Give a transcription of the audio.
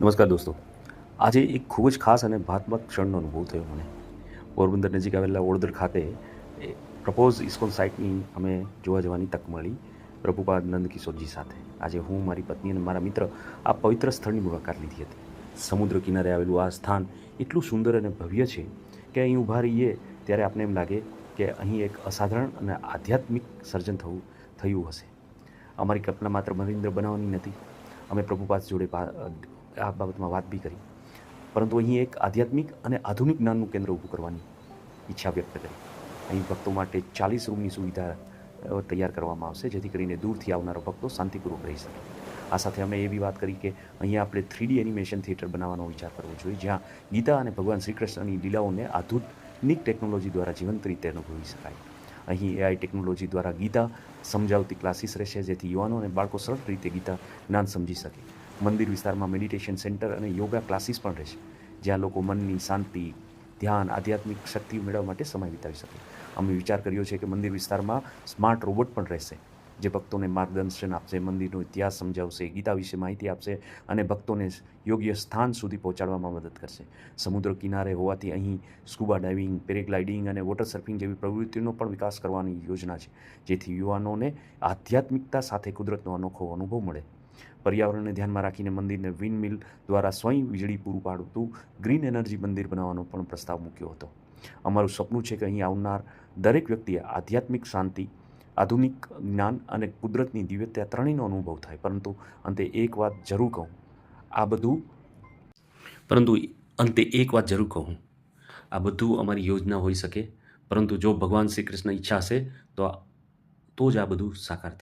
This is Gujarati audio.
નમસ્કાર દોસ્તો, આજે એક ખૂબ જ ખાસ અને ભાતબક ક્ષણનો અનુભવ થયો મને. પોરબંદર નજીક આવેલા ઓળદર ખાતે એ પ્રપોઝ ઇસ્કોન સાઇટની અમે જોવા જવાની તક મળી પ્રભુપાદ નંદકિશોરજી સાથે. આજે હું, મારી પત્ની અને મારા મિત્ર આ પવિત્ર સ્થળની મુલાકાત લીધી હતી. સમુદ્ર કિનારે આવેલું આ સ્થાન એટલું સુંદર અને ભવ્ય છે કે અહીં ઊભા રહીએ ત્યારે આપણે એમ લાગે કે અહીં એક અસાધારણ અને આધ્યાત્મિક સર્જન થયું હશે. અમારી કલ્પના માત્ર મહેન્દ્ર બનાવવાની નથી. અમે પ્રભુપાદ જોડે આ બાબતમાં વાત બી કરી, પરંતુ અહીં એક આધ્યાત્મિક અને આધુનિક જ્ઞાનનું કેન્દ્ર ઊભું કરવાની ઈચ્છા વ્યક્ત કરી. અહીં ભક્તો માટે 40 રૂમની સુવિધા તૈયાર કરવામાં આવશે, જેથી કરીને દૂરથી આવનારા ભક્તો શાંતિપૂર્વક રહી શકે. આ સાથે અમે એવી વાત કરી કે અહીંયા આપણે 3D એનિમેશન થિયેટર બનાવવાનો વિચાર કરવો જોઈએ, જ્યાં ગીતા અને ભગવાન શ્રી કૃષ્ણની લીલાઓને આધુનિક ટેકનોલોજી દ્વારા જીવંત રીતે અનુભવી શકાય. અહીં AI ટેકનોલોજી દ્વારા ગીતા સમજાવતી ક્લાસીસ રહેશે, જેથી યુવાનો અને બાળકો સરળ રીતે ગીતા જ્ઞાન સમજી શકે. મંદિર વિસ્તારમાં મેડિટેશન સેન્ટર અને યોગા ક્લાસીસ પણ રહેશે, જ્યાં લોકો મનની શાંતિ, ધ્યાન, આધ્યાત્મિક શક્તિ મેળવવા માટે સમય વિતાવી શકે. અમે વિચાર કર્યો છે કે મંદિર વિસ્તારમાં સ્માર્ટ રોબોટ પણ રહેશે, જે ભક્તોને માર્ગદર્શન આપશે, મંદિરનો ઇતિહાસ સમજાવશે, ગીતા વિશે માહિતી આપશે અને ભક્તોને યોગ્ય સ્થાન સુધી પહોંચાડવામાં મદદ કરશે. સમુદ્ર કિનારે હોવાથી અહીં સ્કૂબા ડાઇવિંગ, પેરેગ્લાઇડિંગ અને વોટર સર્ફિંગ જેવી પ્રવૃત્તિઓનો પણ વિકાસ કરવાની યોજના છે, જેથી યુવાનોને આધ્યાત્મિકતા સાથે કુદરતનો અનોખો અનુભવ મળે. પર્યાવરણને ધ્યાનમાં રાખીને મંદિરને વિન્ડમિલ દ્વારા સ્વયં વીજળી પૂરું પાડતું ગ્રીન એનર્જી મંદિર બનાવવાનો પણ પ્રસ્તાવ મૂક્યો હતો. અમારું સપનું છે કે અહીં આવનાર દરેક વ્યક્તિએ આધ્યાત્મિક શાંતિ, આધુનિક જ્ઞાન અને કુદરતની દિવ્યતા ત્રણેયનો અનુભવ થાય. પરંતુ અંતે એક વાત જરૂર કહું આ બધું અમારી યોજના હોઈ શકે, પરંતુ જો ભગવાન શ્રી કૃષ્ણ ઈચ્છા હશે તો જ આ બધું સાકાર